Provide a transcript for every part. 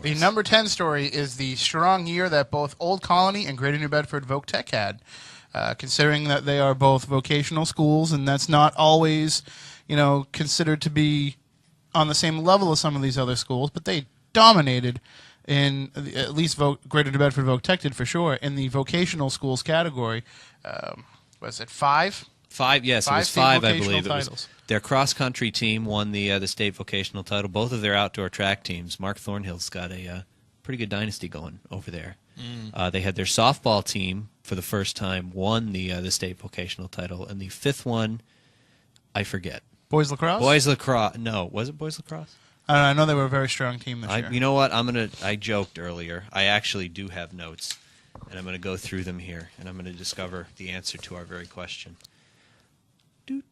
for The us. number 10 story is the strong year that both Old Colony and Greater New Bedford Voc-Tech had, considering that they are both vocational schools, and that's not always, considered to be on the same level as some of these other schools, but they dominated in at least Greater New Bedford Voc-Tech did for sure in the vocational schools category. Was it 5? 5, yes, it was state 5, I vocational believe. It was titles. their cross-country team won the state vocational title. Both of their outdoor track teams. Mark Thornhill's got a pretty good dynasty going over there. They had their softball team for the first time won the state vocational title, and the fifth one, I forget. Boys lacrosse? Boys lacrosse. No, was it boys lacrosse? I don't know. I know they were a very strong team this year. You know what? I joked earlier. I actually do have notes, and I'm going to go through them here, and I'm going to discover the answer to our very question.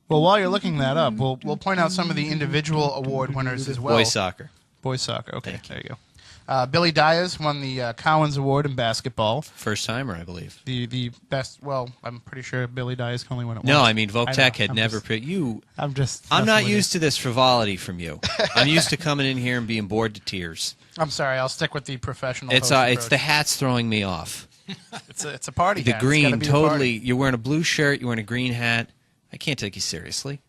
Well, while you're looking that up, we'll point out some of the individual award winners as well. Boys soccer. Boys soccer. Okay, there you go. Billy Dyers won the Cowens Award in basketball. First timer, I believe. The best. Well, I'm pretty sure Billy Dyers can only win it once. No, I mean Voc-Tech had I'm never. I'm not used to this frivolity from you. I'm used to coming in here and being bored to tears. I'm sorry. I'll stick with the professional. It's the hats throwing me off. It's a party. The hat. green, totally. You're wearing a blue shirt. You're wearing a green hat. I can't take you seriously.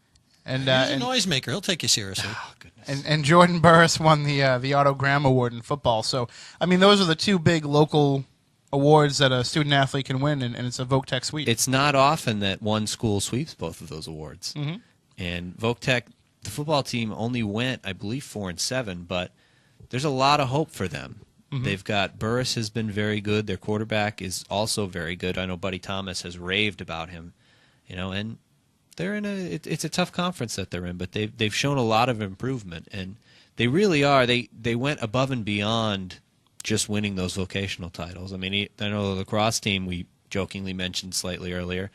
And He's a noisemaker. He'll take you seriously. Oh, goodness. And Jordan Burris won the Otto Graham Award in football. So, I mean, those are the two big local awards that a student athlete can win, and it's a Voc-Tech sweep. It's not often that one school sweeps both of those awards. Mm-hmm. And Voc-Tech, the football team only went, I believe, 4-7, but there's a lot of hope for them. Mm-hmm. They've got Burris has been very good. Their quarterback is also very good. I know Buddy Thomas has raved about him, and they're in it's a tough conference that they're in, but they've shown a lot of improvement, and they really are. They went above and beyond just winning those vocational titles. I mean, I know the lacrosse team we jokingly mentioned slightly earlier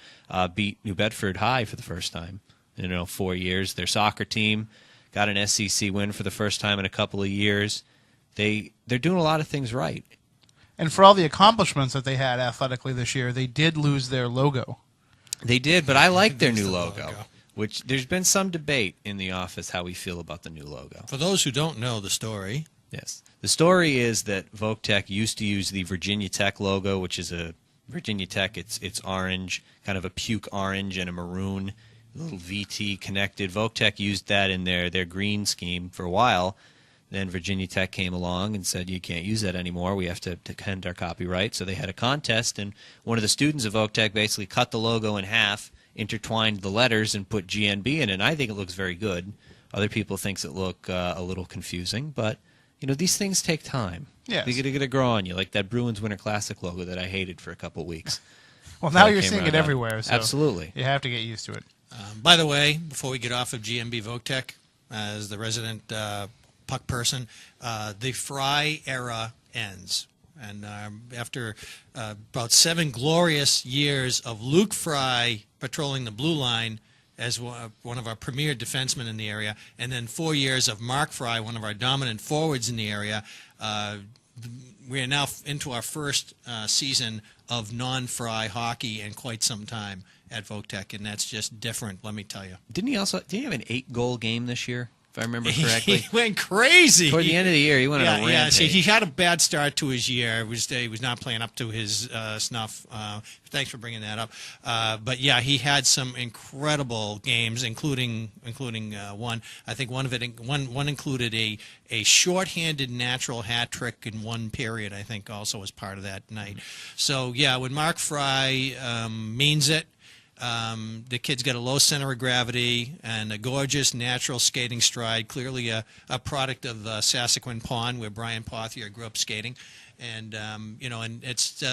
beat New Bedford High for the first time in 4 years. Their soccer team got an SEC win for the first time in a couple of years. They're doing a lot of things right. And for all the accomplishments that they had athletically this year, they did lose their logo. They did, but I like their new logo, which there's been some debate in the office how we feel about the new logo. For those who don't know the story. Yes. The story is that Voc-Tech used to use the Virginia Tech logo, which is a Virginia Tech. It's orange, kind of a puke orange and a maroon, a little VT connected. Voc-Tech used that in their green scheme for a while. Then Virginia Tech came along and said, you can't use that anymore. We have to end our copyright. So they had a contest, and one of the students of Voc-Tech basically cut the logo in half, intertwined the letters, and put GNB in it. And I think it looks very good. Other people think it look a little confusing, but these things take time. Yes. They got to grow on you, like that Bruins Winter Classic logo that I hated for a couple of weeks. Well, now you're seeing it everywhere. So absolutely. You have to get used to it. By the way, before we get off of GNB Voc-Tech, as the resident puck person, the Fry era ends. And after about 7 glorious years of Luke Fry patrolling the blue line as one of our premier defensemen in the area, and then 4 years of Mark Fry, one of our dominant forwards in the area, we are now into our first season of non-Fry hockey in quite some time at Voc-Tech, and that's just different, let me tell you. Didn't he have an 8-goal game this year? If I remember correctly. He went crazy. Toward the end of the year, he went on a rampage. Yeah, see, he had a bad start to his year. He was not playing up to his snuff. Thanks for bringing that up. But, yeah, he had some incredible games, including one. I think one included a shorthanded natural hat trick in one period, I think, also was part of that night. So, yeah, when Mark Fry means it, the kid's got a low center of gravity and a gorgeous natural skating stride, clearly a product of Sassaquin Pond, where Brian Pothier grew up skating. And, and it's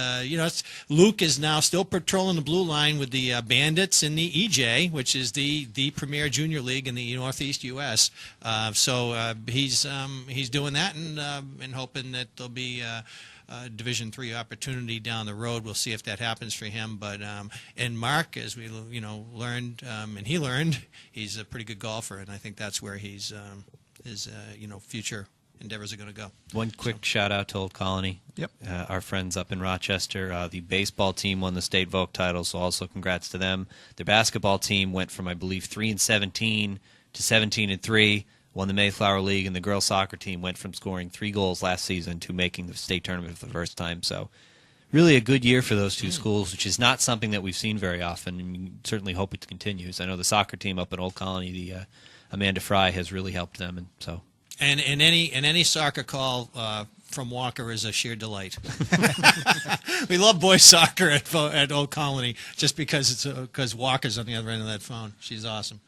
Luke is now still patrolling the blue line with the Bandits in the EJ, which is the premier junior league in the Northeast U.S. So he's doing that and hoping that there'll be Division III opportunity down the road. We'll see if that happens for him. But and Mark, as we learned, and he learned, he's a pretty good golfer, and I think that's where his future endeavors are going to go. One quick shout out to Old Colony. Yep. Our friends up in Rochester. The baseball team won the state Voc title, so also congrats to them. The basketball team went from, I believe, 3-17 to 17-3. won the Mayflower League, and the girls soccer team went from scoring 3 goals last season to making the state tournament for the first time. So really a good year for those 2 schools, which is not something that we've seen very often, and we certainly hope it continues. I know the soccer team up in Old Colony, the Amanda Fry, has really helped them, and so. And any soccer call from Walker is a sheer delight. We love boys soccer at Old Colony just because Walker's on the other end of that phone. She's awesome.